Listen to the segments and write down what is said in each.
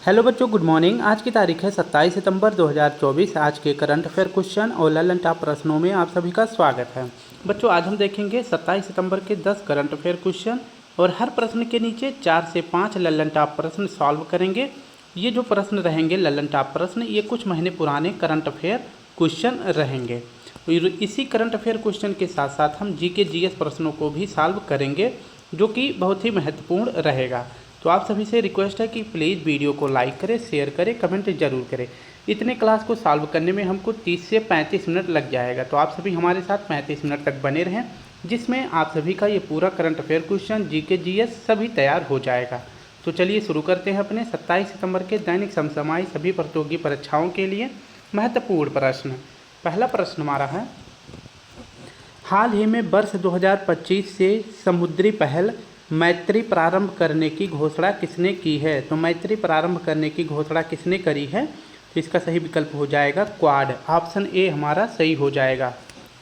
Hello बच्चों, good morning. आज की तारीख है 27 सितंबर 2024। आज के करंट अफेयर क्वेश्चन और ललन टॉप प्रश्नों में आप सभी का स्वागत है। बच्चों, आज हम देखेंगे 27 सितंबर के 10 करंट अफेयर क्वेश्चन और हर प्रश्न के नीचे 4 से 5 ललन टॉप प्रश्न सॉल्व करेंगे। ये जो प्रश्न रहेंगे ललन टॉप प्रश्न, ये कुछ महीने पुराने करंट अफेयर क्वेश्चन रहेंगे। इसी करंट अफेयर क्वेश्चन के साथ साथ हम जीके जीएस प्रश्नों को भी सॉल्व करेंगे, जो कि बहुत ही महत्वपूर्ण रहेगा। तो आप सभी से रिक्वेस्ट है कि प्लीज़ वीडियो को लाइक करें, शेयर करें, कमेंट जरूर करें। इतने क्लास को सॉल्व करने में हमको 30 से 35 मिनट लग जाएगा, तो आप सभी हमारे साथ 35 मिनट तक बने रहें, जिसमें आप सभी का ये पूरा current affair question GK GS सभी तैयार हो जाएगा। तो चलिए शुरू करते हैं अपने 27 सितंबर के दैनिक समसामयिक सभी प्रतियोगी परीक्षाओं के लिए महत्वपूर्ण प्रश्न। पहला प्रश्न हमारा है, हाल ही में वर्ष 2025 से समुद्री पहल मैत्री प्रारंभ करने की घोषणा किसने की है? तो मैत्री प्रारंभ करने की घोषणा किसने करी है? तो इसका सही विकल्प हो जाएगा क्वाड। ऑप्शन ए हमारा सही हो जाएगा।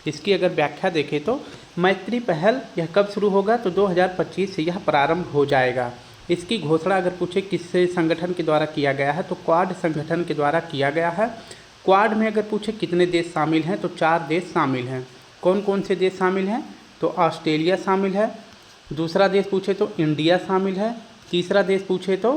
इसकी अगर व्याख्या देखें तो मैत्री पहल यह कब शुरू होगा? तो 2025 से यह प्रारंभ हो जाएगा। इसकी घोषणा अगर पूछे किस संगठन के द्वारा किया गया है, तो क्वाड संगठन के द्वारा किया गया है। क्वाड में अगर पूछे कितने देश शामिल हैं, तो 4 देश शामिल हैं। कौन कौन से देश शामिल हैं? तो ऑस्ट्रेलिया शामिल है, दूसरा देश पूछे तो इंडिया शामिल है, तीसरा देश पूछे तो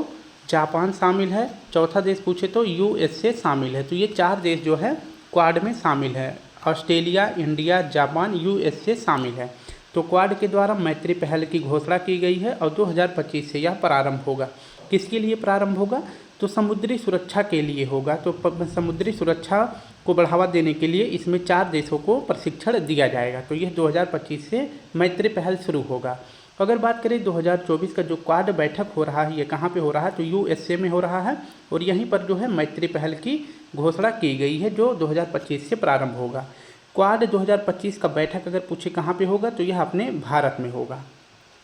जापान शामिल है, चौथा देश पूछे तो यूएसए शामिल है। तो ये 4 देश जो है क्वाड में शामिल है। ऑस्ट्रेलिया, इंडिया, जापान, यूएसए शामिल है। तो क्वाड के द्वारा मैत्री पहल की घोषणा की गई है और 2025 से यह प्रारंभ होगा। किसके लिए प्रारंभ होगा? तो समुद्री सुरक्षा के लिए होगा। तो समुद्री सुरक्षा को बढ़ावा देने के लिए इसमें 4 देशों को प्रशिक्षण दिया जाएगा। तो यह 2025 से मैत्री पहल शुरू होगा। अगर बात करें 2024 का जो क्वाड बैठक हो रहा है, ये कहाँ पे हो रहा है? तो यूएसए में हो रहा है और यहीं पर जो है मैत्री पहल की घोषणा की गई है, जो 2025 से प्रारंभ होगा। क्वाड 2025 का बैठक अगर पूछे कहाँ पे होगा, तो यह अपने भारत में होगा।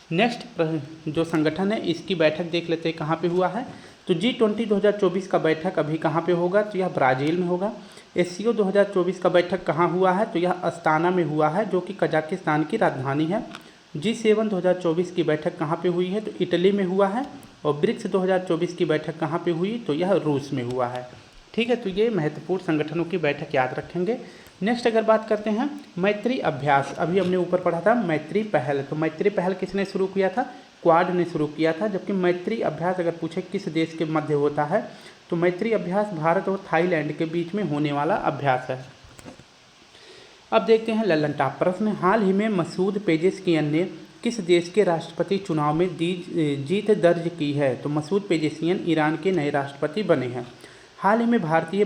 नेक्स्ट जो संगठन है, इसकी बैठक देख लेते हैं कहाँ पे हुआ है। तो G20 2024 का बैठक अभी कहाँ पे होगा? तो यह ब्राज़ील में होगा। एससीओ 2024 का बैठक कहाँ हुआ है? तो यह अस्ताना में हुआ है, जो कि कजाकिस्तान की राजधानी है। G7 2024 की बैठक कहाँ पे हुई है? तो इटली में हुआ है। और ब्रिक्स 2024 की बैठक कहाँ पे हुई? तो यह रूस में हुआ है। ठीक है, तो ये महत्वपूर्ण संगठनों की बैठक याद रखेंगे। नेक्स्ट अगर बात करते हैं मैत्री अभ्यास, अभी हमने ऊपर पढ़ा था मैत्री पहल। तो मैत्री पहल किसने शुरू किया था? क्वाड ने शुरू किया था। जबकि मैत्री अभ्यास अगर पूछे किस देश के मध्य होता है, तो मैत्री अभ्यास भारत और थाईलैंड के बीच में होने वाला अभ्यास है। अब देखते हैं ललन टॉप प्रश्न। हाल ही में मसूद पेजेशियन ने किस देश के राष्ट्रपति चुनाव में जीत दर्ज की है? तो मसूद पेजेशियन ईरान के नए राष्ट्रपति बने हैं। हाल ही में भारतीय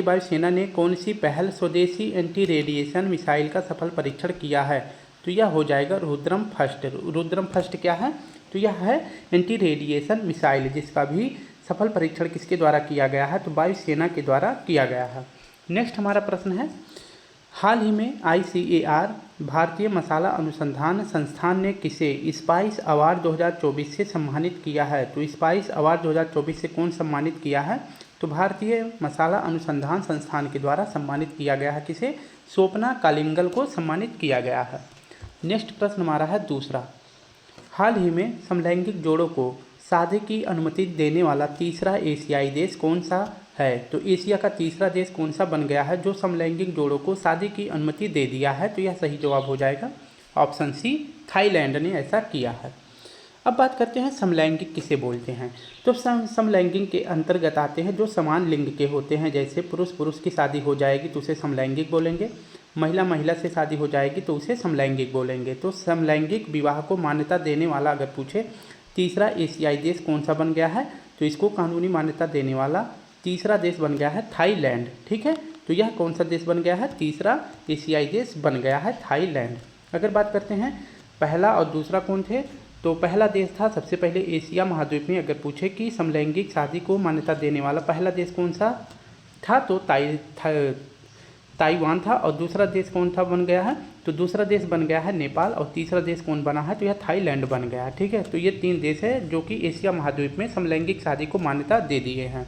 वायुसेना ने कौन सी पहल स्वदेशी एंटी रेडिएशन मिसाइल का सफल परीक्षण किया है? तो यह हो जाएगा रुद्रम फर्स्ट। रुद्रम फर्स्ट क्या है? तो यह है एंटी रेडिएशन मिसाइल, जिसका भी सफल परीक्षण किसके द्वारा किया गया है? तो वायुसेना के द्वारा किया गया है। नेक्स्ट हमारा प्रश्न है, हाल ही में ICAR भारतीय मसाला अनुसंधान संस्थान ने किसे स्पाइस अवार्ड 2024 से सम्मानित किया है? तो स्पाइस अवार्ड 2024 से कौन सम्मानित किया है? तो भारतीय मसाला अनुसंधान संस्थान के द्वारा सम्मानित किया गया है। किसे? स्वप्ना कालिंगल को सम्मानित किया गया है। नेक्स्ट प्रश्न हमारा है दूसरा, हाल ही में समलैंगिक जोड़ों को शादी की अनुमति देने वाला तीसरा एशियाई देश कौन सा है? तो एशिया का तीसरा देश कौन सा बन गया है जो समलैंगिक जोड़ों को शादी की अनुमति दे दिया है? तो यह सही जवाब हो जाएगा ऑप्शन सी, थाईलैंड ने ऐसा किया है। अब बात करते हैं समलैंगिक किसे बोलते हैं। तो समलैंगिक के अंतर्गत आते हैं जो समान लिंग के होते हैं। जैसे पुरुष पुरुष की शादी हो जाएगी तो उसे समलैंगिक बोलेंगे, महिला महिला से शादी हो जाएगी तो उसे समलैंगिक बोलेंगे। तो समलैंगिक विवाह को मान्यता देने वाला अगर पूछे तीसरा एशियाई देश कौन सा बन गया है, तो इसको कानूनी मान्यता देने वाला तीसरा देश बन गया है थाईलैंड। ठीक है, तो यह कौन सा देश बन गया है? तीसरा एशियाई देश बन गया है थाईलैंड। अगर बात करते हैं पहला और दूसरा कौन थे, तो पहला देश था सबसे पहले एशिया महाद्वीप में अगर पूछे कि समलैंगिक शादी को मान्यता देने वाला पहला देश कौन सा था, तो ताइवान था। और दूसरा देश कौन था बन गया है? तो दूसरा देश बन गया है नेपाल। और तीसरा देश कौन बना है? तो यह थाईलैंड बन गया है। ठीक है, तो ये 3 देश है जो कि एशिया महाद्वीप में समलैंगिक शादी को मान्यता दे दिए हैं।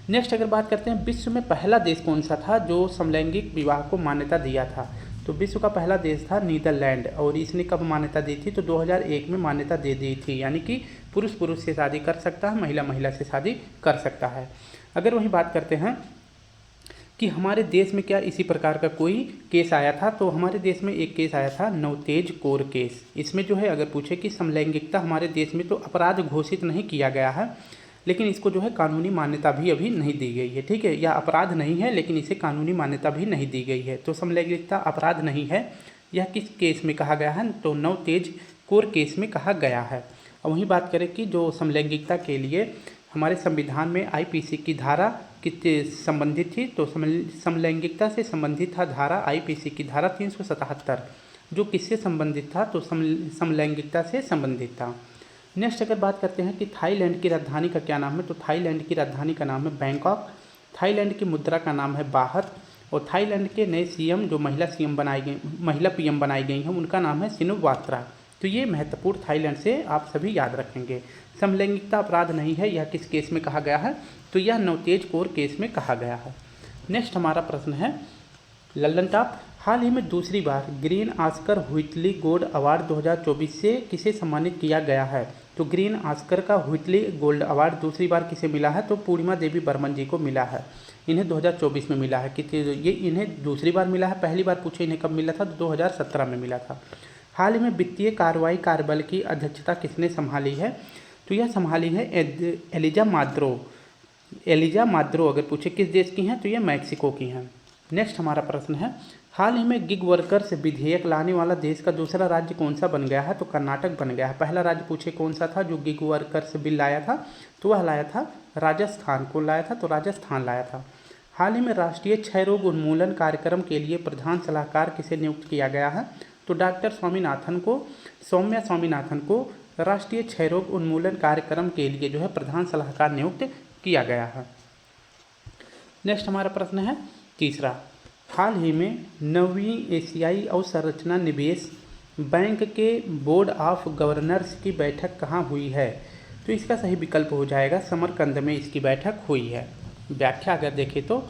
नेक्स्ट अगर बात करते हैं विश्व में पहला देश कौन सा था जो समलैंगिक विवाह को मान्यता दिया था, तो विश्व का पहला देश था नीदरलैंड, और इसने कब मान्यता दी थी? तो 2001 में मान्यता दे दी थी। यानी कि पुरुष पुरुष से शादी कर सकता है, महिला महिला से शादी कर सकता है। अगर वहीं बात करते हैं कि हमारे देश में क्या इसी प्रकार का कोई केस आया था, तो हमारे देश में एक केस आया था नवतेज कौर केस। इसमें जो है अगर पूछे कि समलैंगिकता हमारे देश में तो अपराध घोषित नहीं किया गया है, लेकिन इसको जो है कानूनी मान्यता भी अभी नहीं दी गई है। ठीक है, यह अपराध नहीं है लेकिन इसे कानूनी मान्यता भी नहीं दी गई है। तो समलैंगिकता अपराध नहीं है। यह किस केस में कहा गया है? तो नवतेज कौर केस में कहा गया है। और वहीं बात करें कि जो समलैंगिकता के लिए हमारे संविधान में आईपीसी की धारा कितने संबंधित थी, तो समलैंगिकता से संबंधित था धारा आईपीसी की धारा 377, जो किससे संबंधित था? तो समलैंगिकता से संबंधित था। नेक्स्ट अगर बात करते हैं कि थाईलैंड की राजधानी का क्या नाम है, तो थाईलैंड की राजधानी का नाम है बैंकॉक। थाईलैंड की मुद्रा का नाम है बाहत, और थाईलैंड के नए सीएम जो महिला पीएम बनाई गई हैं उनका नाम है सिनुवात्रा। तो ये महत्वपूर्ण थाईलैंड से आप सभी याद रखेंगे। समलैंगिकता अपराध नहीं है, यह किस केस में कहा गया है? तो यह नवतेज कौर केस में कहा गया है। नेक्स्ट हमारा प्रश्न है लल्लन टॉप। हाल ही में दूसरी बार green Oscar Whitley gold award 2024 से किसे सम्मानित किया गया है? तो ग्रीन ऑस्कर का व्हिटली गोल्ड अवार्ड दूसरी बार किसे मिला है? तो पूर्णिमा देवी बर्मन जी को मिला है। इन्हें 2024 में मिला है। ये इन्हें दूसरी बार मिला है, पहली बार पूछे इन्हें कब मिला था? तो 2017 में मिला था। हाल ही में वित्तीय कार्रवाई कार्यबल की अध्यक्षता किसने संभाली है? तो यह संभाली है एलिजा माद्रो। एलिजा माद्रो अगर पूछे किस देश की हैं, तो यह मैक्सिको की हैं। नेक्स्ट हमारा प्रश्न है हाल ही में गिग वर्कर्स विधेयक लाने वाला देश का दूसरा राज्य कौन सा बन गया है? तो कर्नाटक बन गया है। पहला राज्य पूछे कौन सा था जो गिग वर्कर्स बिल लाया था? तो वह लाया था राजस्थान। कौन लाया था? तो राजस्थान लाया था। हाल ही में राष्ट्रीय क्षय रोग उन्मूलन कार्यक्रम के लिए प्रधान सलाहकार किसे नियुक्त किया गया है? तो डॉक्टर सौम्या स्वामीनाथन को राष्ट्रीय क्षय रोग उन्मूलन कार्यक्रम के लिए जो है प्रधान सलाहकार नियुक्त किया गया है। नेक्स्ट हमारा प्रश्न है तीसरा, हाल ही में 9वीं एशियाई अवसंरचना निवेश बैंक के बोर्ड ऑफ गवर्नर्स की बैठक कहाँ हुई है? तो इसका सही विकल्प हो जाएगा समरकंद में इसकी बैठक हुई है। व्याख्या अगर देखें तो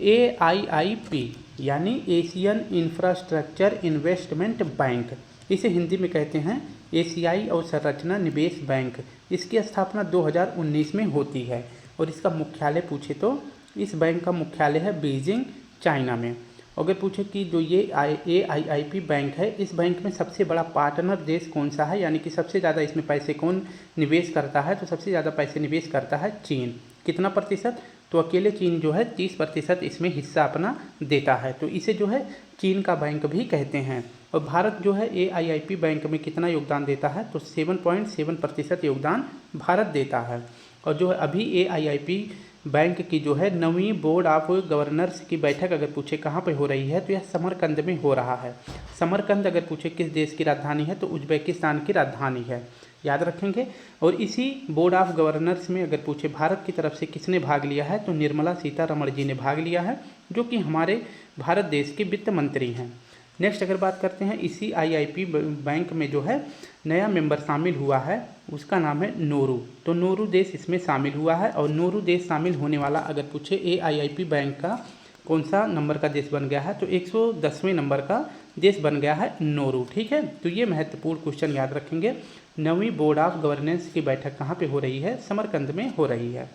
AIIP यानी एशियन इंफ्रास्ट्रक्चर इन्वेस्टमेंट बैंक, इसे हिंदी में कहते हैं एशियाई अवसंरचना निवेश बैंक। इसकी स्थापना 2019 में होती है और इसका मुख्यालय पूछे तो इस बैंक का मुख्यालय है बीजिंग, चाइना में। अगर पूछे कि जो ये AIIP बैंक है, इस बैंक में सबसे बड़ा पार्टनर देश कौन सा है, यानी कि सबसे ज़्यादा इसमें पैसे कौन निवेश करता है? तो सबसे ज़्यादा पैसे निवेश करता है चीन। कितना प्रतिशत? तो अकेले चीन जो है 30% इसमें हिस्सा अपना देता है, तो इसे जो है चीन का बैंक भी कहते हैं। और भारत जो है AIIP बैंक में कितना योगदान देता है? तो 7.7% योगदान भारत देता है। और जो है अभी AIIP बैंक की जो है 9वीं बोर्ड ऑफ गवर्नर्स की बैठक अगर पूछे कहाँ पे हो रही है, तो यह समरकंद में हो रहा है। समरकंद अगर पूछे किस देश की राजधानी है, तो उज्बेकिस्तान की राजधानी है, याद रखेंगे। और इसी बोर्ड ऑफ गवर्नर्स में अगर पूछे भारत की तरफ से किसने भाग लिया है, तो निर्मला सीतारमण जी ने भाग लिया है, जो कि हमारे भारत देश के वित्त मंत्री हैं। नेक्स्ट अगर बात करते हैं इसी AIIP बैंक में जो है नया मेंबर शामिल हुआ है, उसका नाम है नोरू। तो नोरू देश इसमें शामिल हुआ है, और नोरू देश शामिल होने वाला अगर पूछे AIIP बैंक का कौन सा नंबर का देश बन गया है, तो 110वें नंबर का देश बन गया है नोरू। ठीक है, तो ये महत्वपूर्ण क्वेश्चन याद रखेंगे। 9वीं बोर्ड ऑफ गवर्नेंस की बैठक कहाँ पे हो रही है? समरकंद में हो रही है।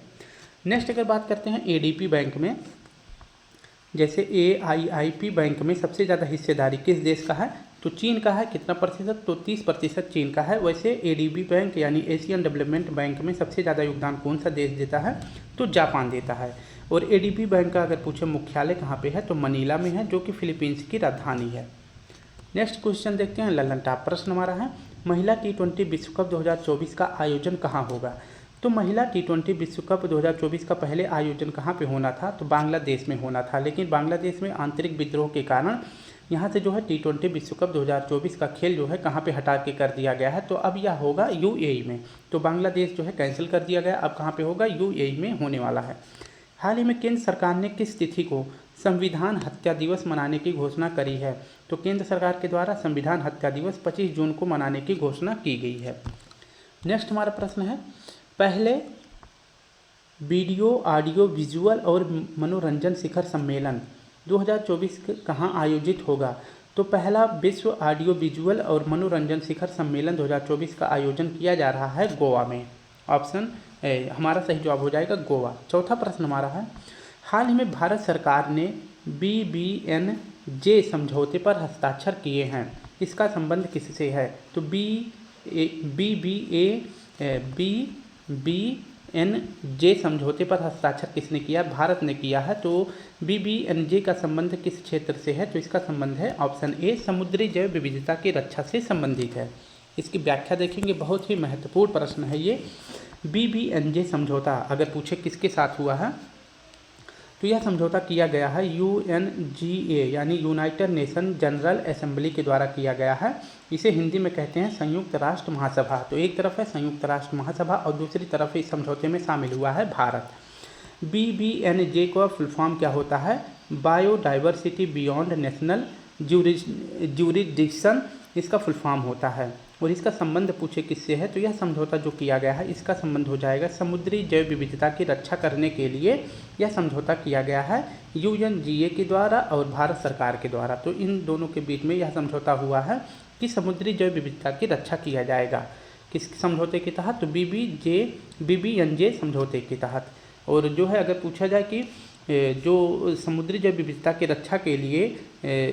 नेक्स्ट अगर बात करते हैं ADP बैंक में, जैसे AIIP बैंक में सबसे ज़्यादा हिस्सेदारी किस देश का है? तो चीन का है। कितना प्रतिशत? तो 30% चीन का है। वैसे ADB बैंक यानी एशियन डेवलपमेंट बैंक में सबसे ज़्यादा योगदान कौन सा देश देता है? तो जापान देता है। और ADB बैंक का अगर पूछे मुख्यालय कहाँ पे है, तो मनीला में है, जो कि फिलीपींस की राजधानी है। नेक्स्ट क्वेश्चन देखते हैं लल्लन टॉप। प्रश्न हमारा है महिला T20 विश्व कप 2024 का आयोजन कहाँ होगा? तो महिला T20 विश्व कप 2024 का पहले आयोजन कहाँ पे होना था? तो बांग्लादेश में होना था, लेकिन बांग्लादेश में आंतरिक विद्रोह के कारण यहाँ से जो है T20 विश्व कप 2024 का खेल जो है कहाँ पे हटा के कर दिया गया है, तो अब यह होगा UAE में। तो बांग्लादेश जो है कैंसिल कर दिया गया, अब कहाँ पे होगा? UAE में होने वाला है। हाल ही में केंद्र सरकार ने किस तिथि को संविधान हत्या दिवस मनाने की घोषणा करी है? तो केंद्र सरकार के द्वारा संविधान हत्या दिवस 25 जून को मनाने की घोषणा की गई है। नेक्स्ट हमारा प्रश्न है पहले वीडियो ऑडियो विजुअल और मनोरंजन शिखर सम्मेलन 2024 कहाँ आयोजित होगा? तो पहला विश्व ऑडियो विजुअल और मनोरंजन शिखर सम्मेलन 2024 का आयोजन किया जा रहा है गोवा में। ऑप्शन हमारा सही जवाब हो जाएगा गोवा। चौथा प्रश्न हमारा है, हाल ही में भारत सरकार ने BBNJ समझौते पर हस्ताक्षर किए हैं, इसका संबंध किससे है? तो BBNJ समझौते पर हस्ताक्षर किसने किया? भारत ने किया है। तो BBNJ का संबंध किस क्षेत्र से है? तो इसका संबंध है ऑप्शन ए समुद्री जैव विविधता की रक्षा से संबंधित है। इसकी व्याख्या देखेंगे, बहुत ही महत्वपूर्ण प्रश्न है ये। BBNJ समझौता अगर पूछे किसके साथ हुआ है, तो यह समझौता किया गया है UNGA यानी यूनाइटेड नेशन जनरल असेंबली के द्वारा किया गया है। इसे हिंदी में कहते हैं संयुक्त राष्ट्र महासभा। तो एक तरफ है संयुक्त राष्ट्र महासभा और दूसरी तरफ इस समझौते में शामिल हुआ है भारत। BBNJ का फुल फॉर्म क्या होता है? बायोडाइवर्सिटी बियॉन्ड नेशनल ज्यूरिडिक्शन इसका फुल फॉर्म होता है। और इसका संबंध पूछे किससे है, तो यह समझौता जो किया गया है इसका संबंध हो जाएगा समुद्री जैव विविधता की रक्षा करने के लिए यह समझौता किया गया है UNGA के द्वारा और भारत सरकार के द्वारा। तो इन दोनों के बीच में यह समझौता हुआ है कि समुद्री जैव विविधता की रक्षा किया जाएगा। किस समझौते के तहत? तो BBNJ समझौते के तहत। और जो है अगर पूछा जाए कि जो समुद्री जैव विविधता की रक्षा के लिए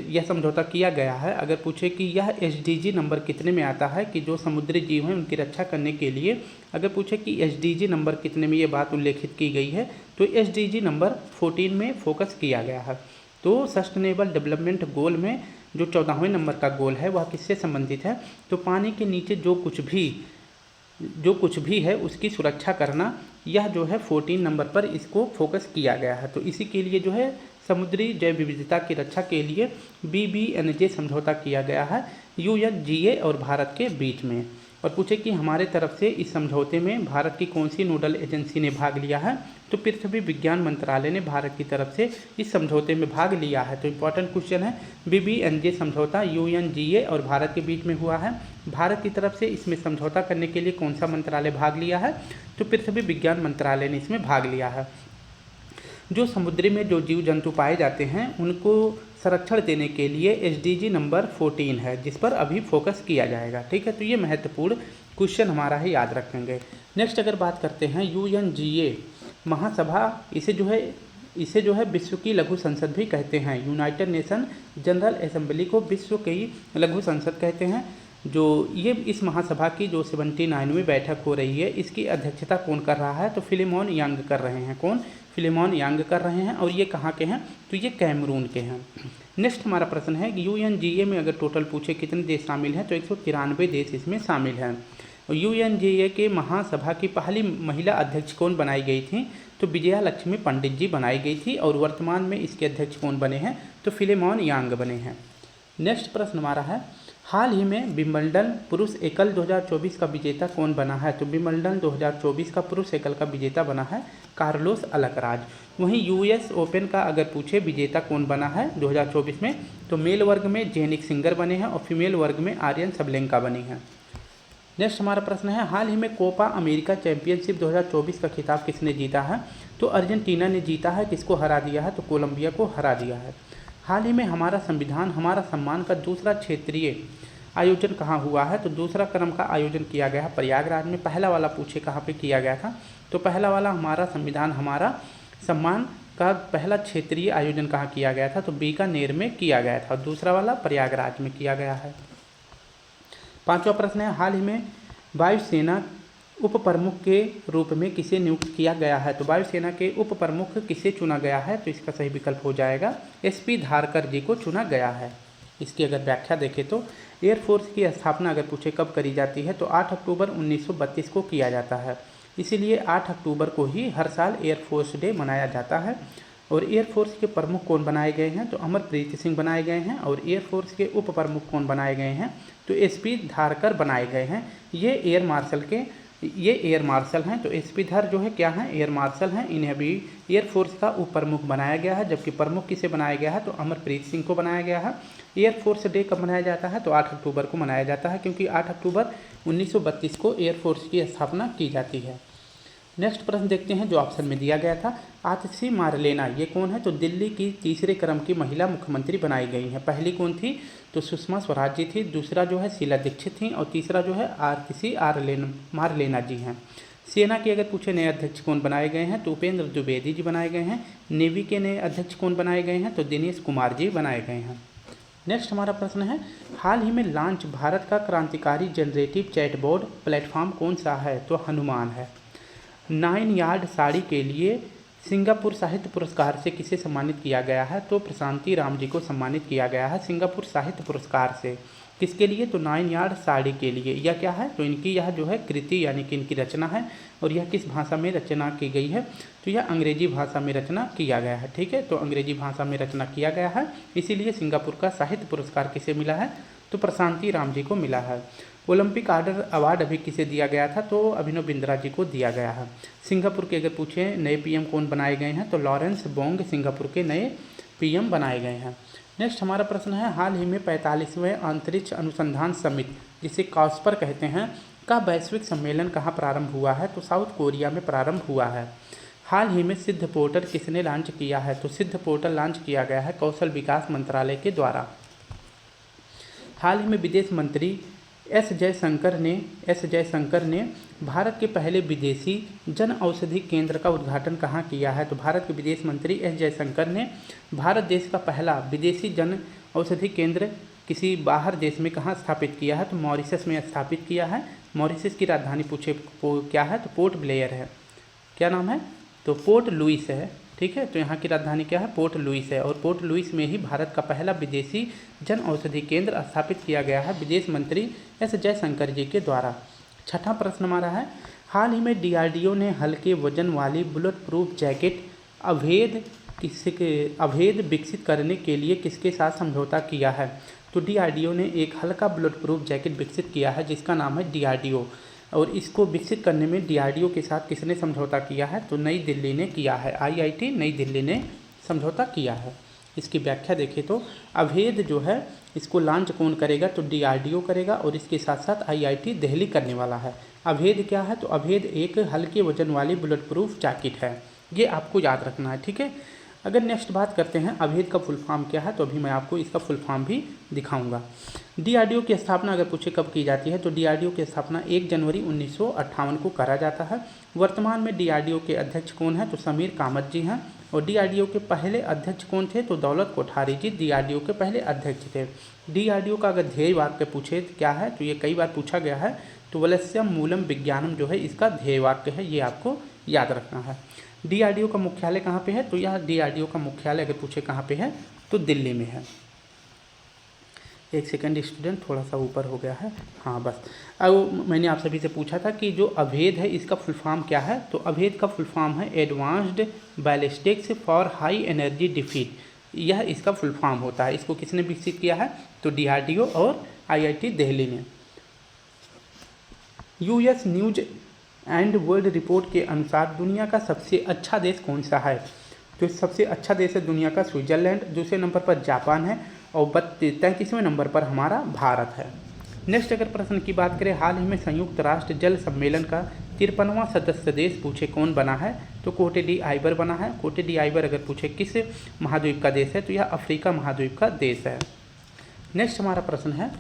यह समझौता किया गया है, अगर पूछे कि यह SDG नंबर कितने में आता है कि जो समुद्री जीव हैं उनकी रक्षा करने के लिए, अगर पूछे कि SDG नंबर कितने में ये बात उल्लेखित की गई है, तो SDG नंबर 14 में फोकस किया गया है। तो सस्टेनेबल डेवलपमेंट गोल में जो 14वें नंबर का गोल है वह किससे संबंधित है? तो पानी के नीचे जो कुछ भी है उसकी सुरक्षा करना, यह जो है 14 नंबर पर इसको फोकस किया गया है। तो इसी के लिए जो है समुद्री जैव विविधता की रक्षा के लिए BBNJ समझौता किया गया है UNGA और भारत के बीच में। और पूछे कि हमारे तरफ से इस समझौते में भारत की कौन सी नोडल एजेंसी ने भाग लिया है, तो पृथ्वी विज्ञान मंत्रालय ने भारत की तरफ से इस समझौते में भाग लिया है। तो इम्पॉर्टेंट क्वेश्चन है, BBNJ समझौता UNGA और भारत के बीच में हुआ है। भारत की तरफ से इसमें समझौता करने के लिए कौन सा मंत्रालय भाग लिया है? तो पृथ्वी विज्ञान मंत्रालय ने इसमें भाग लिया है। जो समुद्री में जो जीव जंतु पाए जाते हैं उनको संरक्षण देने के लिए SDG नंबर 14 है जिस पर अभी फोकस किया जाएगा। ठीक है, तो ये महत्वपूर्ण क्वेश्चन हमारा है, याद रखेंगे। नेक्स्ट अगर बात करते हैं UNGA महासभा, इसे जो है विश्व की लघु संसद भी कहते हैं। यूनाइटेड नेशन जनरल असेंबली को विश्व की लघु संसद कहते हैं। जो ये इस महासभा की जो 79वीं बैठक हो रही है, इसकी अध्यक्षता कौन कर रहा है? तो फिलिमोन यांग कर रहे हैं। कौन? फिलिमोन यांग कर रहे हैं। और ये कहाँ के हैं? तो ये कैमरून के हैं। नेक्स्ट हमारा प्रश्न है कि UNGA में अगर टोटल पूछे कितने देश शामिल हैं, तो 193 देश इसमें शामिल हैं। और UNGA के महासभा की पहली महिला अध्यक्ष कौन बनाई गई थी? तो विजया लक्ष्मी पंडित जी बनाई गई थी। और वर्तमान में इसके अध्यक्ष कौन बने हैं? तो फिलिमोन यांग बने हैं। नेक्स्ट प्रश्न हमारा है, हाल ही में विंबलडन पुरुष एकल 2024 का विजेता कौन बना है? तो विंबलडन 2024 का पुरुष एकल का विजेता बना है कार्लोस अलकराज। वहीं US ओपन का अगर पूछे विजेता कौन बना है 2024 में, तो मेल वर्ग में जेनिक सिंगर बने हैं और फीमेल वर्ग में आर्यन सबलेंका बनी है। नेक्स्ट हमारा प्रश्न है, हाल ही में कोपा अमेरिका चैंपियनशिप 2024 का खिताब किसने जीता है? तो अर्जेंटीना ने जीता है। किसको हरा दिया है? तो कोलंबिया को हरा दिया है। हाल ही में हमारा संविधान हमारा सम्मान का दूसरा क्षेत्रीय आयोजन कहाँ हुआ है? तो दूसरा क्रम का आयोजन किया गया है प्रयागराज में। पहला वाला पूछे कहाँ पे किया गया था? तो पहला वाला हमारा संविधान हमारा सम्मान का पहला क्षेत्रीय आयोजन कहाँ किया गया था? तो बीकानेर में किया गया था। दूसरा वाला प्रयागराज में किया गया है। पांचवा प्रश्न है, हाल ही में वायुसेना उप प्रमुख के रूप में किसे नियुक्त किया गया है? तो वायुसेना के उप प्रमुख किसे चुना गया है? तो इसका सही विकल्प हो जाएगा SP धारकर जी को चुना गया है। इसकी अगर व्याख्या देखें तो एयरफोर्स की स्थापना अगर पूछे कब करी जाती है, तो 8 अक्टूबर 1932 को किया जाता है। इसीलिए 8 अक्टूबर को ही हर साल एयरफोर्स डे मनाया जाता है। और एयरफोर्स के प्रमुख कौन बनाए गए हैं? तो अमरप्रीत सिंह बनाए गए हैं। और एयरफोर्स के उप प्रमुख कौन बनाए गए हैं? तो SP धारकर बनाए गए हैं। ये एयर मार्शल हैं। तो SP धर जो है क्या हैं? एयर मार्शल हैं। इन्हें अभी एयरफोर्स का उप प्रमुख बनाया गया है। जबकि प्रमुख किसे बनाया गया है? तो अमरप्रीत सिंह को बनाया गया है। एयरफोर्स डे कब मनाया जाता है? तो 8 अक्टूबर को मनाया जाता है, क्योंकि 8 अक्टूबर 1932 को एयरफोर्स की स्थापना की जाती है। नेक्स्ट प्रश्न देखते हैं जो ऑप्शन में दिया गया था। आतिशी मारलेना ये कौन है? तो दिल्ली की तीसरे क्रम की महिला मुख्यमंत्री बनाई गई हैं। पहली कौन थी? तो सुषमा स्वराज जी थी, दूसरा जो है शीला दीक्षित थी और तीसरा जो है आतिशी मारलेना जी हैं। सेना के अगर पूछे नए अध्यक्ष कौन बनाए गए हैं? तो उपेंद्र द्विवेदी जी बनाए गए हैं। नेवी के नए अध्यक्ष कौन बनाए गए हैं? तो दिनेश कुमार जी बनाए गए हैं। नेक्स्ट हमारा प्रश्न है, हाल ही में लॉन्च भारत का क्रांतिकारी जनरेटिव चैटबॉट प्लेटफॉर्म कौन सा है? तो हनुमान है। 9 यार्ड साड़ी के लिए सिंगापुर साहित्य पुरस्कार से किसे सम्मानित किया गया है? तो प्रशांति राम जी को सम्मानित किया गया है सिंगापुर साहित्य पुरस्कार से। किसके लिए? तो 9 यार्ड साड़ी के लिए। यह क्या है? तो इनकी यह जो है कृति यानी कि इनकी रचना है और यह किस भाषा में रचना की गई है? तो यह अंग्रेजी भाषा में रचना किया गया है। ठीक है, तो अंग्रेजी भाषा में रचना किया गया है, इसीलिए सिंगापुर का साहित्य पुरस्कार किसे मिला है? तो प्रशांति राम जी को मिला है। ओलंपिक ऑर्डर अवार्ड अभी किसे दिया गया था? तो अभिनव बिंद्रा जी को दिया गया है। सिंगापुर के अगर पूछे नए पीएम कौन बनाए गए हैं? तो लॉरेंस बोंग सिंगापुर के नए पीएम बनाए गए हैं। नेक्स्ट हमारा प्रश्न है, हाल ही में 45वें अंतरिक्ष अनुसंधान समिट जिसे कॉस्पर कहते हैं का वैश्विक सम्मेलन कहाँ प्रारंभ हुआ है? तो साउथ कोरिया में प्रारंभ हुआ है। हाल ही में सिद्ध पोर्टल किसने लॉन्च किया है? तो सिद्ध पोर्टल लॉन्च किया गया है कौशल विकास मंत्रालय के द्वारा। हाल ही में विदेश मंत्री एस जयशंकर ने भारत के पहले विदेशी जन औषधि केंद्र का उद्घाटन कहाँ किया है? तो भारत के विदेश मंत्री एस जयशंकर ने भारत देश का पहला विदेशी जन औषधि केंद्र किसी बाहर देश में कहाँ स्थापित किया है? तो मॉरिशस में स्थापित किया है। मॉरिशस की राजधानी पूछे क्या है? तो पोर्ट ब्लेयर है। क्या नाम है? तो पोर्ट लुइस है। ठीक है, तो यहाँ की राजधानी क्या है? पोर्ट लुइस है और पोर्ट लुइस में ही भारत का पहला विदेशी जन औषधि केंद्र स्थापित किया गया है विदेश मंत्री एस जयशंकर जी के द्वारा। छठा प्रश्न हमारा है, हाल ही में डीआरडीओ ने हल्के वजन वाली बुलेट प्रूफ जैकेट अभेद विकसित करने के लिए किसके साथ समझौता किया है? तो डीआरडीओ ने एक हल्का बुलेट प्रूफ जैकेट विकसित किया है जिसका नाम है डीआरडीओ, और इसको विकसित करने में डीआरडीओ के साथ किसने समझौता किया है? तो नई दिल्ली ने किया है। आईआईटी नई दिल्ली ने समझौता किया है। इसकी व्याख्या देखें तो अभेद जो है इसको लॉन्च कौन करेगा? तो डीआरडीओ करेगा और इसके साथ साथ आईआईटी दिल्ली करने वाला है। अभेद क्या है? तो अभेद एक हल्के वजन वाली बुलेट प्रूफ जैकेट है, ये आपको याद रखना है। ठीक है, अगर नेक्स्ट बात करते हैं अभेद का फुल फॉर्म क्या है, तो अभी मैं आपको इसका फुल फॉर्म भी दिखाऊंगा। डीआरडीओ की स्थापना अगर पूछे कब की जाती है, तो डीआरडीओ की स्थापना 1 जनवरी 1958 को करा जाता है। वर्तमान में डीआरडीओ के अध्यक्ष कौन है? तो समीर कामत जी हैं। और डीआरडीओ के पहले अध्यक्ष कौन थे? तो दौलत कोठारी जी डीआरडीओ के पहले अध्यक्ष थे। डीआरडीओ का अगर ध्येय वाक्य पूछे क्या है, तो ये कई बार पूछा गया है, तो वलस्यम मूलम विज्ञानम जो है इसका ध्येय वाक्य है, ये आपको याद रखना है। डीआरडीओ का मुख्यालय कहाँ पे है? तो यह डीआरडीओ का मुख्यालय अगर पूछे कहाँ पे है, तो दिल्ली में है। एक सेकंड स्टूडेंट, थोड़ा सा ऊपर हो गया है। हाँ बस, अब मैंने आप सभी से पूछा था कि जो अभेद है इसका फुल फॉर्म क्या है, तो अभेद का फुल फॉर्म है advanced ballistics for high energy defeat, यह इसका फुल फॉर्म होता है। इसको किसने विकसित किया है? तो डीआरडीओ और आईआईटी दिल्ली ने। US news and world report के अनुसार दुनिया का सबसे अच्छा देश कौन सा है? तो सबसे अच्छा देश है दुनिया का स्विट्जरलैंड, दूसरे नंबर पर जापान है और 33वें नंबर पर हमारा भारत है। नेक्स्ट अगर प्रश्न की बात करें, हाल ही में संयुक्त राष्ट्र जल सम्मेलन का 53वां सदस्य देश पूछे कौन बना है? तो कोटे डी आइवर बना है। कोटे डी आइवर अगर पूछे किस महाद्वीप का देश है, तो यह अफ्रीका महाद्वीप का देश है। नेक्स्ट हमारा प्रश्न है,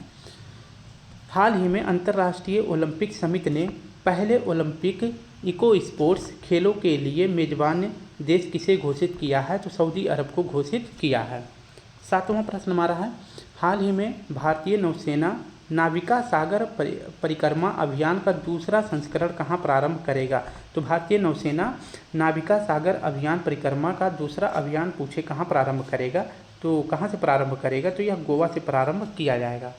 हाल ही में अंतर्राष्ट्रीय ओलंपिक समिति ने पहले ओलंपिक इको स्पोर्ट्स खेलों के लिए मेजबान देश किसे घोषित किया है? तो सऊदी अरब को घोषित किया है। सातवां प्रश्न हमारा है, हाल ही में भारतीय नौसेना नाविका सागर परिक्रमा अभियान का दूसरा संस्करण कहाँ प्रारंभ करेगा? तो भारतीय नौसेना नाविका सागर अभियान परिक्रमा का दूसरा अभियान पूछे कहाँ प्रारंभ करेगा? तो कहाँ से प्रारंभ करेगा? तो यह गोवा से प्रारंभ किया जाएगा।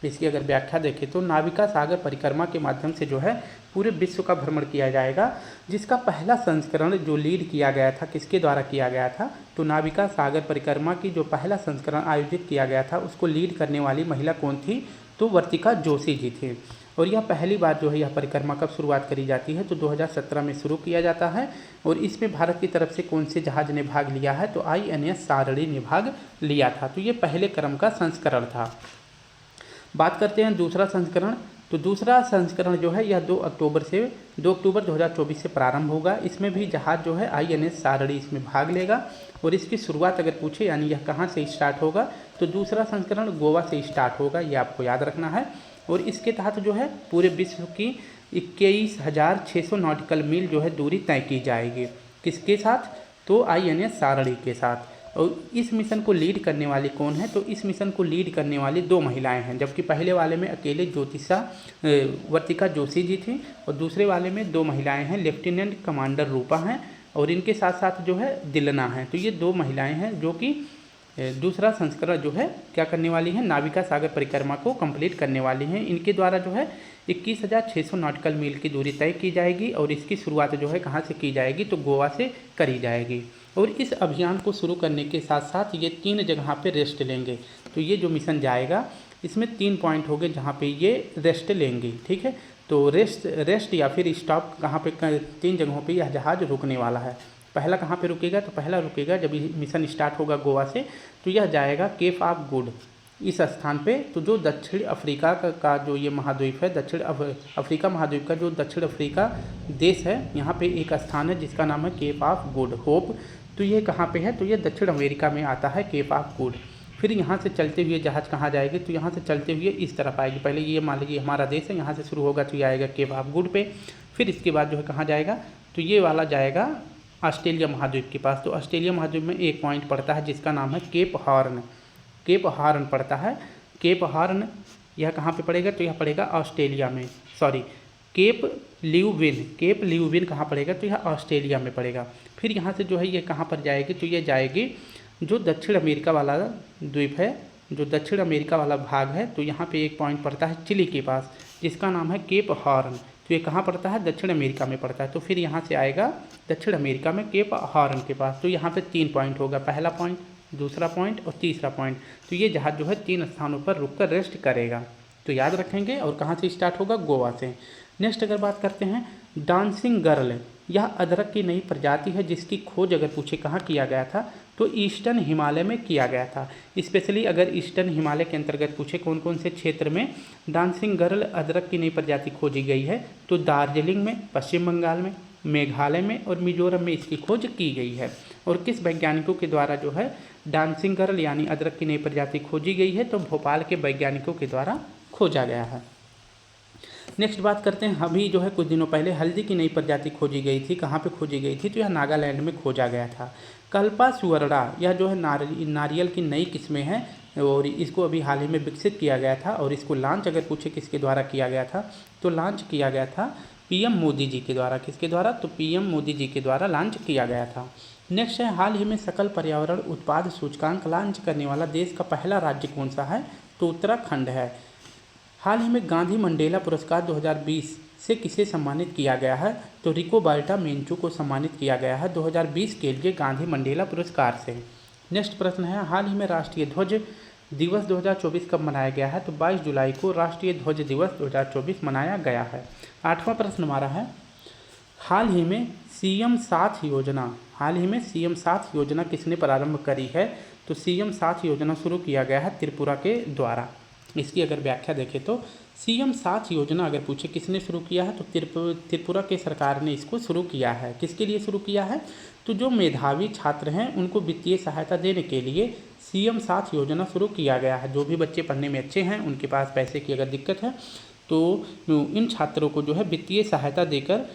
इसकी अगर व्याख्या देखें तो नाविका सागर परिक्रमा के माध्यम से जो है पूरे विश्व का भ्रमण किया जाएगा, जिसका पहला संस्करण जो लीड किया गया था किसके द्वारा किया गया था? तो नाविका सागर परिक्रमा की जो पहला संस्करण आयोजित किया गया था उसको लीड करने वाली महिला कौन थी? तो वर्तिका जोशी जी थी। और यह पहली बार जो है यह परिक्रमा कब शुरुआत करी जाती है? तो 2017 में शुरू किया जाता है। और इसमें भारत की तरफ से कौन से जहाज ने भाग लिया है? तो INS सारणी ने भाग लिया था। तो ये पहले क्रम का संस्करण था। बात करते हैं दूसरा संस्करण तो दूसरा संस्करण जो है यह 2 अक्टूबर 2024 से प्रारंभ होगा। इसमें भी जहाज जो है INS सारणी इसमें भाग लेगा और इसकी शुरुआत अगर पूछे यानी यह कहाँ से स्टार्ट होगा तो दूसरा संस्करण गोवा से स्टार्ट होगा, ये आपको याद रखना है। और इसके तहत जो है पूरे विश्व की 21,600 नॉटिकल मील जो है दूरी तय की जाएगी। किसके साथ? तो INS सारणी के साथ। और इस मिशन को लीड करने वाली कौन है? तो इस मिशन को लीड करने वाली 2 महिलाएं हैं, जबकि पहले वाले में अकेले वर्तिका जोशी जी थी और दूसरे वाले में 2 महिलाएं हैं, लेफ्टिनेंट कमांडर रूपा हैं और इनके साथ साथ जो है दिलना है। तो ये 2 महिलाएं हैं जो कि दूसरा संस्करण जो है क्या करने वाली हैं, नाविका सागर परिक्रमा को कंप्लीट करने वाली हैं। इनके द्वारा जो है 21,600 नॉटिकल मील की दूरी तय की जाएगी और इसकी शुरुआत जो है कहाँ से की जाएगी तो गोवा से करी जाएगी। और इस अभियान को शुरू करने के साथ साथ ये 3 जगह पे रेस्ट लेंगे। तो ये जो मिशन जाएगा इसमें 3 पॉइंट होंगे जहाँ पे ये रेस्ट लेंगे, ठीक है। तो रेस्ट या फिर स्टॉप कहाँ पे, 3 जगहों पे यह जहाज़ रुकने वाला है। पहला कहाँ पे रुकेगा? तो पहला रुकेगा जब मिशन स्टार्ट होगा गोवा से, तो यह जाएगा केप ऑफ गुड इस स्थान पे। तो जो दक्षिण अफ्रीका का जो ये महाद्वीप है, दक्षिण अफ्रीका महाद्वीप का जो दक्षिण अफ्रीका देश है, यहाँ पे एक स्थान है जिसका नाम है केप ऑफ गुड होप। तो ये कहाँ पे है? तो ये दक्षिण अमेरिका में आता है केप ऑफ गुड। फिर यहाँ से चलते हुए जहाज़ कहाँ जाएगी? तो यहाँ से चलते हुए इस तरफ आएगी। पहले ये मान लीजिए हमारा देश है, यहाँ से शुरू होगा तो ये आएगा केप ऑफ गुड पे। फिर इसके बाद जो है कहाँ जाएगा? तो ये वाला जाएगा ऑस्ट्रेलिया महाद्वीप के पास। तो ऑस्ट्रेलिया महाद्वीप में एक पॉइंट पड़ता है जिसका नाम है केप हॉर्न। केप हॉर्न पड़ता है। केप हॉर्न यह कहाँ पे पड़ेगा? तो यह पड़ेगा ऑस्ट्रेलिया में, sorry Cape Leeuwin. Cape Leeuwin कहाँ पड़ेगा? तो यह ऑस्ट्रेलिया में पड़ेगा। फिर यहाँ से जो है ये कहाँ पर जाएगी? तो ये जाएगी जो दक्षिण अमेरिका वाला द्वीप है, जो दक्षिण अमेरिका वाला भाग है, तो यहाँ पे एक पॉइंट पड़ता है चिली के पास जिसका नाम है केप हॉर्न। तो ये कहाँ पड़ता है? दक्षिण अमेरिका में पड़ता है। तो फिर यहाँ से आएगा दक्षिण अमेरिका में केप हॉर्न के पास। तो यहाँ पे 3 पॉइंट होगा, पहला पॉइंट, दूसरा पॉइंट और तीसरा पॉइंट। तो ये जहाज़ जो है 3 स्थानों पर रुककर रेस्ट करेगा। तो याद रखेंगे। और कहाँ से स्टार्ट होगा? गोवा से। नेक्स्ट अगर बात करते हैं डांसिंग गर्ल, यह अदरक की नई प्रजाति है जिसकी खोज अगर पूछे कहाँ किया गया था तो ईस्टर्न हिमालय में किया गया था। स्पेशली अगर ईस्टर्न हिमालय के अंतर्गत पूछे कौन कौन से क्षेत्र में डांसिंग गर्ल अदरक की नई प्रजाति खोजी गई है तो दार्जिलिंग में, पश्चिम बंगाल में, मेघालय में और मिजोरम में इसकी खोज की गई है। और किस वैज्ञानिकों के द्वारा जो है डांसिंग गर्ल यानी अदरक की नई प्रजाति खोजी गई है? तो भोपाल के वैज्ञानिकों के द्वारा खोजा गया है। नेक्स्ट बात करते हैं, अभी जो है कुछ दिनों पहले हल्दी की नई प्रजाति खोजी गई थी। कहाँ पे खोजी गई थी? तो यह नागालैंड में खोजा गया था। कल्पा सुवर्णा यह जो है नारियल की नई किस्में हैं और इसको अभी हाल ही में विकसित किया गया था। और इसको लॉन्च अगर पूछे किसके द्वारा किया गया था तो लॉन्च किया गया था PM मोदी जी के द्वारा। किसके द्वारा? तो PM मोदी जी के द्वारा लॉन्च किया गया था। नेक्स्ट है, हाल ही में सकल पर्यावरण उत्पाद सूचकांक लॉन्च करने वाला देश का पहला राज्य कौन सा है? तो उत्तराखंड है। हाल ही में गांधी मंडेला पुरस्कार 2020 से किसे सम्मानित किया गया है? तो रिकोबर्टा मेंचू को सम्मानित किया गया है 2020 के लिए गांधी मंडेला पुरस्कार से। नेक्स्ट प्रश्न है, हाल ही में राष्ट्रीय ध्वज दिवस 2024 कब मनाया गया है? तो 22 जुलाई को राष्ट्रीय ध्वज दिवस 2024 मनाया गया है। 8वां प्रश्न हमारा है, हाल ही में CM साथ योजना किसने प्रारंभ करी है? तो CM साथ योजना शुरू किया गया है त्रिपुरा के द्वारा। इसकी अगर व्याख्या देखें तो CM साथ योजना अगर पूछे किसने शुरू किया है तो त्रिपुरा के सरकार ने इसको शुरू किया है। किसके लिए शुरू किया है? तो जो मेधावी छात्र हैं उनको वित्तीय सहायता देने के लिए CM साथ योजना शुरू किया गया है। जो भी बच्चे पढ़ने में अच्छे हैं, उनके पास पैसे की अगर दिक्कत है तो इन छात्रों को जो है वित्तीय सहायता देकर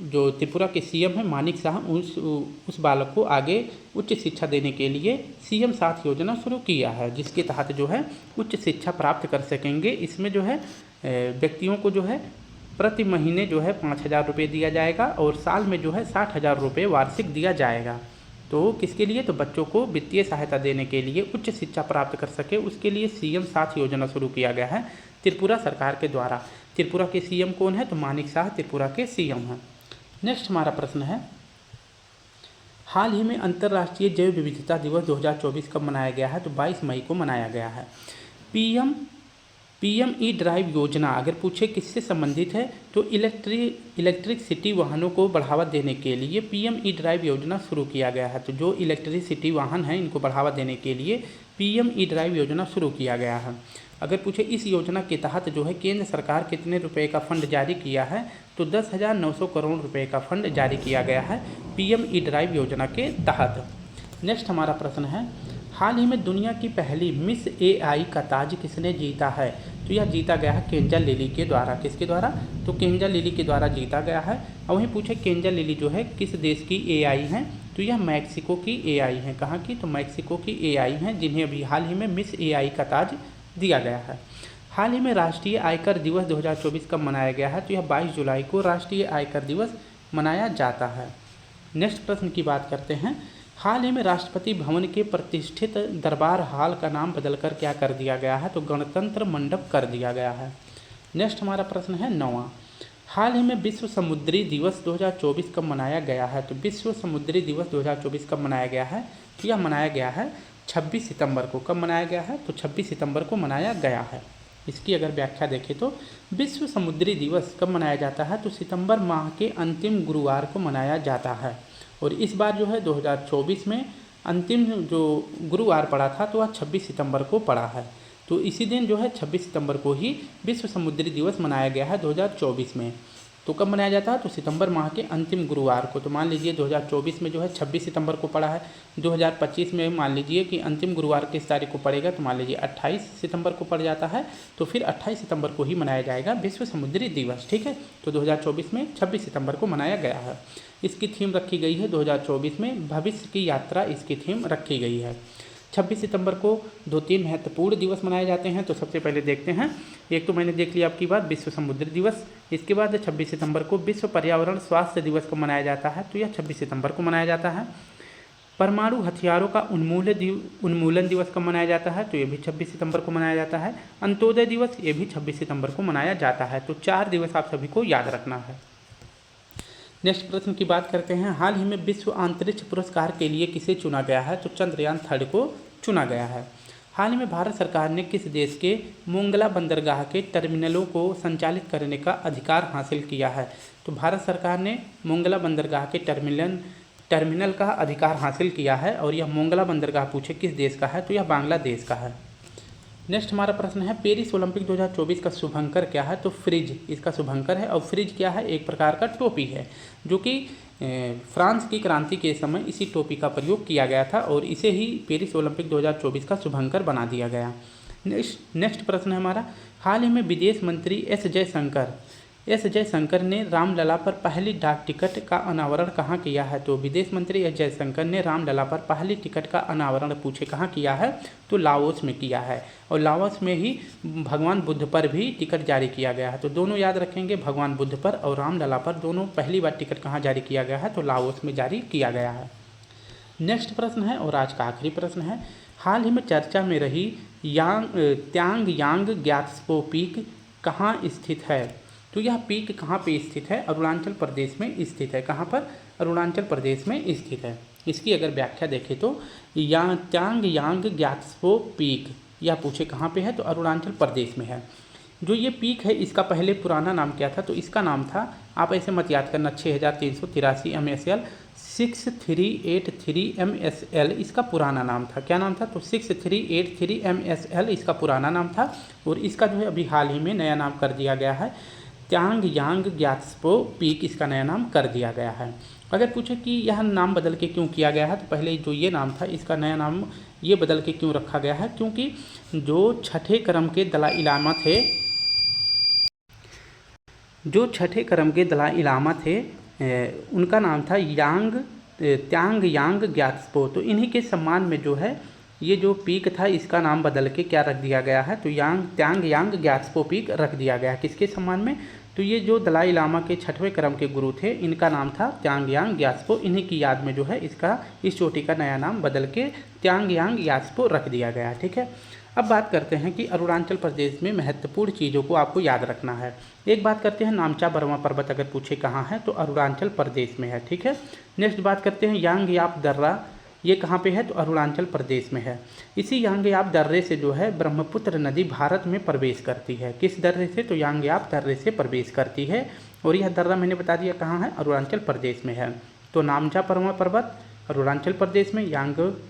जो त्रिपुरा के CM हैं मानिक साहब उस बालक को आगे उच्च शिक्षा देने के लिए CM साथ योजना शुरू किया है, जिसके तहत जो है उच्च शिक्षा प्राप्त कर सकेंगे। इसमें जो है व्यक्तियों को जो है प्रति महीने जो है 5,000 रुपये दिया जाएगा और साल में जो है 60,000 रुपये वार्षिक दिया जाएगा। तो किसके लिए? तो बच्चों को वित्तीय सहायता देने के लिए, उच्च शिक्षा प्राप्त कर सके उसके लिए CM साथ योजना शुरू किया गया है त्रिपुरा सरकार के द्वारा। त्रिपुरा के CM कौन है? तो मानिक शाह त्रिपुरा के CM हैं। नेक्स्ट हमारा प्रश्न है, हाल ही में अंतर्राष्ट्रीय जैव विविधता दिवस 2024 कब मनाया गया है? तो 22 मई को मनाया गया है। PME ड्राइव योजना अगर पूछे किससे संबंधित है तो इलेक्ट्रिसिटी वाहनों को बढ़ावा देने के लिए PME ड्राइव योजना शुरू किया गया है। तो जो इलेक्ट्रिसिटी वाहन हैं इनको बढ़ावा देने के लिए PME ड्राइव योजना शुरू किया गया है। अगर पूछे इस योजना के तहत जो है केंद्र सरकार कितने रुपए का फंड जारी किया है, तो 10,900 करोड़ रुपए का फंड जारी किया गया है पीएम ई ड्राइव योजना के तहत। नेक्स्ट हमारा प्रश्न है, हाल ही में दुनिया की पहली मिस एआई का ताज किसने जीता है, तो यह जीता गया है केंजा लिली के द्वारा। किसके द्वारा, तो केंजा लिली के द्वारा जीता गया है। और वहीं पूछे केंजा लिली जो है किस देश की एआई हैं, तो यह मैक्सिको की एआई हैं। कहाँ की, तो मैक्सिको की एआई हैं, जिन्हें अभी हाल ही में मिस एआई का ताज दिया गया है। हाल ही में राष्ट्रीय आयकर दिवस 2024 कब मनाया गया है, तो यह 22 जुलाई को राष्ट्रीय आयकर दिवस मनाया जाता है। नेक्स्ट प्रश्न की बात करते हैं, हाल ही में राष्ट्रपति भवन के प्रतिष्ठित दरबार हॉल का नाम बदलकर क्या कर दिया गया है, तो गणतंत्र मंडप कर दिया गया है। नेक्स्ट हमारा प्रश्न है 9वां, हाल ही में विश्व समुद्री दिवस 2024 कब मनाया गया है, तो विश्व समुद्री दिवस 2024 कब मनाया गया है, तो यह मनाया गया है 26 सितंबर को। कब मनाया गया है, तो 26 सितंबर को मनाया गया है। इसकी अगर व्याख्या देखें तो विश्व समुद्री दिवस कब मनाया जाता है, तो सितंबर माह के अंतिम गुरुवार को मनाया जाता है। और इस बार जो है 2024 में अंतिम जो गुरुवार पड़ा था तो वह 26 सितंबर को पड़ा है। तो इसी दिन जो है 26 सितंबर को ही विश्व समुद्री दिवस मनाया गया है 2024 में। तो कब मनाया जाता है, तो सितंबर माह के अंतिम गुरुवार को। तो मान लीजिए 2024 में जो है 26 सितंबर को पड़ा है, 2025 में मान लीजिए कि अंतिम गुरुवार किस तारीख को पड़ेगा, तो मान लीजिए 28 सितंबर को पड़ जाता है, तो फिर 28 सितंबर को ही मनाया जाएगा विश्व समुद्री दिवस। ठीक है, तो 2024 में 26 सितंबर को मनाया गया है। इसकी थीम रखी गई है 2024 में भविष्य की यात्रा, इसकी थीम रखी गई है। 26 सितंबर को 2-3 महत्वपूर्ण दिवस मनाए जाते हैं। तो सबसे पहले देखते हैं, एक तो मैंने देख लिया आपकी बात विश्व समुद्री दिवस। इसके बाद 26 सितंबर को विश्व पर्यावरण स्वास्थ्य दिवस को मनाया जाता है, तो यह 26 सितंबर को मनाया जाता है। परमाणु हथियारों का उन्मूलन दिवस कब मनाया जाता है, तो ये भी 26 सितंबर को मनाया जाता है। अंत्योदय दिवस ये भी 26 सितंबर को मनाया जाता है। तो 4 दिवस आप सभी को याद रखना है। नेक्स्ट प्रश्न की बात करते हैं, हाल ही में विश्व अंतरिक्ष पुरस्कार के लिए किसे चुना गया है, तो चंद्रयान 3 को चुना गया है। हाल ही में भारत सरकार ने किस देश के मोंगला बंदरगाह के टर्मिनलों को संचालित करने का अधिकार हासिल किया है, तो भारत सरकार ने मोंगला बंदरगाह के टर्मिनल का अधिकार हासिल किया है। और यह मोंगला बंदरगाह पूछे किस देश का है, तो यह बांग्लादेश का है। नेक्स्ट हमारा प्रश्न है, पेरिस ओलंपिक 2024 का शुभंकर क्या है, तो फ्रिज इसका शुभंकर है। और फ्रिज क्या है, एक प्रकार का टोपी है, जो कि फ्रांस की क्रांति के समय इसी टोपी का प्रयोग किया गया था और इसे ही पेरिस ओलंपिक 2024 का शुभंकर बना दिया गया। नेक्स्ट प्रश्न है हमारा, हाल ही में विदेश मंत्री एस जयशंकर ने रामलला पर पहली डाक टिकट का अनावरण कहाँ किया है, तो विदेश मंत्री एस जयशंकर ने रामलला पर पहली टिकट का अनावरण पूछे कहाँ किया है, तो लाओस में किया है। और लाओस में ही भगवान बुद्ध पर भी टिकट जारी किया गया है। तो दोनों याद रखेंगे, भगवान बुद्ध पर और रामलला पर दोनों पहली बार टिकट कहाँ जारी किया गया है, तो लाओस में जारी किया गया है। नेक्स्ट प्रश्न है और आज का आखिरी प्रश्न है, हाल ही में चर्चा में रही त्यांग यांग ग्यात्सपो पीक कहाँ स्थित है, तो यह पीक कहाँ पे स्थित है, अरुणाचल प्रदेश में स्थित है। कहाँ पर, अरुणाचल प्रदेश में स्थित है। इसकी अगर व्याख्या देखें तो त्यांग यांग ग्यात्सपो पीक यह पूछे कहाँ पे है, तो अरुणाचल प्रदेश में है। जो ये पीक है इसका पहले पुराना नाम क्या था, तो इसका नाम था, आप ऐसे मत याद करना, 6383 MSL 6383 MSL इसका पुराना नाम था। क्या नाम था, तो 6383 MSL इसका पुराना नाम था। और इसका जो है अभी हाल ही में नया नाम कर दिया गया है, त्यांग यांग ग्यात्सपो पीक इसका नया नाम कर दिया गया है। अगर पूछे कि यह नाम बदल के क्यों किया गया है, तो पहले जो ये नाम था इसका नया नाम ये बदल के क्यों रखा गया है, क्योंकि जो छठे क्रम के दलाई लामा थे, उनका नाम था त्यांग यांग ग्यात्सपो। तो इन्हीं के सम्मान में जो है ये जो पीक था इसका नाम बदल के क्या रख दिया गया है, तो त्यांग यांग ग्यात्सपो पीक रख दिया गया है। किसके सम्मान में, तो ये जो दलाई लामा के 6वें क्रम के गुरु थे इनका नाम था त्यांग यांग ग्यात्सपो। इन्हीं की याद में जो है इस चोटी का नया नाम बदल के त्यांग यांग ग्यात्सपो रख दिया गया। ठीक है, अब बात करते हैं कि अरुणाचल प्रदेश में महत्वपूर्ण चीज़ों को आपको याद रखना है। एक बात करते हैं, नामचा बर्मा पर्वत अगर पूछे कहाँ है, तो अरुणाचल प्रदेश में है। ठीक है, नेक्स्ट बात करते हैं यांगयाप दर्रा, ये कहाँ पे है, तो अरुणाचल प्रदेश में है। इसी यांगयाप दर्रे से जो है ब्रह्मपुत्र नदी भारत में प्रवेश करती है। किस दर्रे से, तो यांगयाप दर्रे से प्रवेश करती है। और यह दर्रा मैंने बता दिया कहाँ है, अरुणाचल प्रदेश में है। तो नामचा बर्मा पर्वत अरुणाचल प्रदेश में।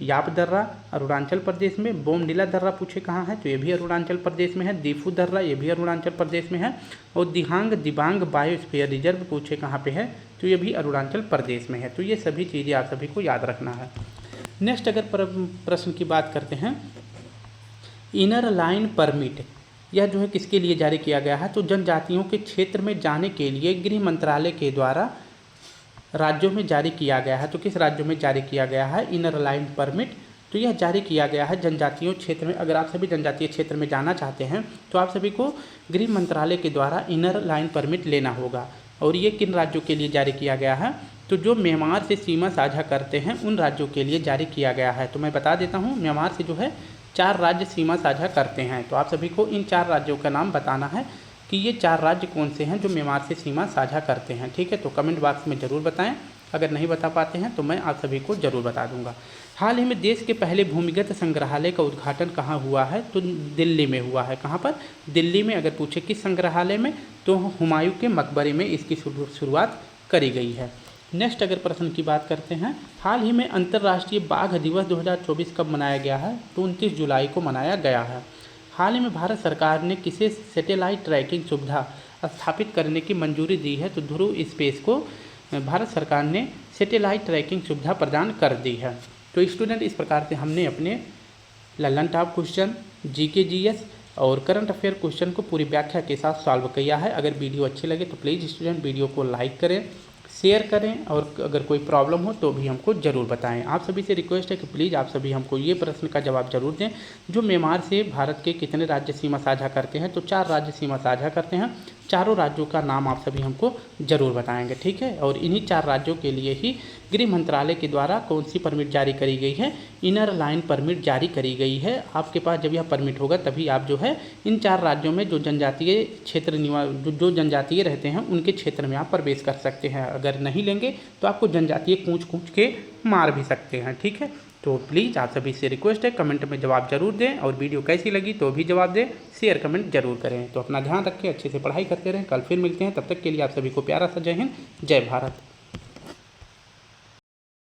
याप दर्रा अरुणाचल प्रदेश में। बोमडिला दर्रा पूछे कहाँ है, तो ये भी अरुणाचल प्रदेश में है। दीफू दर्रा ये भी अरुणाचल प्रदेश में है। और दिबांग बायोस्फीयर रिजर्व पूछे कहाँ पे है, तो ये भी अरुणाचल प्रदेश में है। तो ये सभी चीज़ें आप सभी को याद रखना है। नेक्स्ट अगर प्रश्न की बात करते हैं, इनर लाइन परमिट, यह जो है किसके लिए जारी किया गया है, तो जनजातियों के क्षेत्र में जाने के लिए गृह मंत्रालय के द्वारा राज्यों में जारी किया गया है। तो किस राज्यों में जारी किया गया है इनर लाइन परमिट, तो यह जारी किया गया है जनजातीय क्षेत्र में। अगर आप सभी जनजातीय क्षेत्र में जाना चाहते हैं तो आप सभी को गृह मंत्रालय के द्वारा इनर लाइन परमिट लेना होगा। और ये किन राज्यों के लिए जारी किया गया है, तो जो म्यांमार से सीमा साझा करते हैं उन राज्यों के लिए जारी किया गया है। तो मैं बता देता हूँ, म्यांमार से जो है 4 राज्य सीमा साझा करते हैं। तो आप सभी को इन 4 राज्यों का नाम बताना है कि ये 4 राज्य कौन से हैं जो म्यांमार से सीमा साझा करते हैं। ठीक है, तो कमेंट बॉक्स में ज़रूर बताएं। अगर नहीं बता पाते हैं तो मैं आप सभी को ज़रूर बता दूंगा। हाल ही में देश के पहले भूमिगत संग्रहालय का उद्घाटन कहाँ हुआ है, तो दिल्ली में हुआ है। कहाँ पर, दिल्ली में। अगर पूछे किस संग्रहालय में, तो हुमायूं के मकबरे में इसकी शुरुआत करी गई है। नेक्स्ट अगर प्रश्न की बात करते हैं, हाल ही में अंतर्राष्ट्रीय बाघ दिवस 2024 कब मनाया गया है, तो 29 जुलाई को मनाया गया है। हाल ही में भारत सरकार ने किसे सैटेलाइट ट्रैकिंग सुविधा स्थापित करने की मंजूरी दी है, तो ध्रुव स्पेस को भारत सरकार ने सैटेलाइट ट्रैकिंग सुविधा प्रदान कर दी है। तो स्टूडेंट, इस प्रकार से हमने अपने Lallan top question, GK GS और करंट अफेयर क्वेश्चन को पूरी व्याख्या के साथ सॉल्व किया है। अगर वीडियो अच्छी लगे तो प्लीज़ स्टूडेंट वीडियो को लाइक करें, शेयर करें, और अगर कोई प्रॉब्लम हो तो भी हमको ज़रूर बताएं। आप सभी से रिक्वेस्ट है कि प्लीज़ आप सभी हमको ये प्रश्न का जवाब जरूर दें, जो म्यांमार से भारत के कितने राज्य सीमा साझा करते हैं, तो 4 राज्य सीमा साझा करते हैं। चारों राज्यों का नाम आप सभी हमको ज़रूर बताएंगे। ठीक है, और इन्हीं 4 राज्यों के लिए ही गृह मंत्रालय के द्वारा कौन सी परमिट जारी करी गई है, इनर लाइन परमिट जारी करी गई है। आपके पास जब यह परमिट होगा तभी आप जो है इन 4 राज्यों में जो जनजातीय क्षेत्र जो जनजातीय रहते हैं उनके क्षेत्र में आप प्रवेश कर सकते हैं। अगर नहीं लेंगे तो आपको जनजातीय कूच के मार भी सकते हैं। ठीक है, तो प्लीज़ आप सभी से रिक्वेस्ट है कमेंट में जवाब जरूर दें, और वीडियो कैसी लगी तो भी जवाब दें, शेयर कमेंट जरूर करें। तो अपना ध्यान रखें, अच्छे से पढ़ाई करते रहें। कल फिर मिलते हैं, तब तक के लिए आप सभी को प्यारा सा जय हिंद, जय भारत।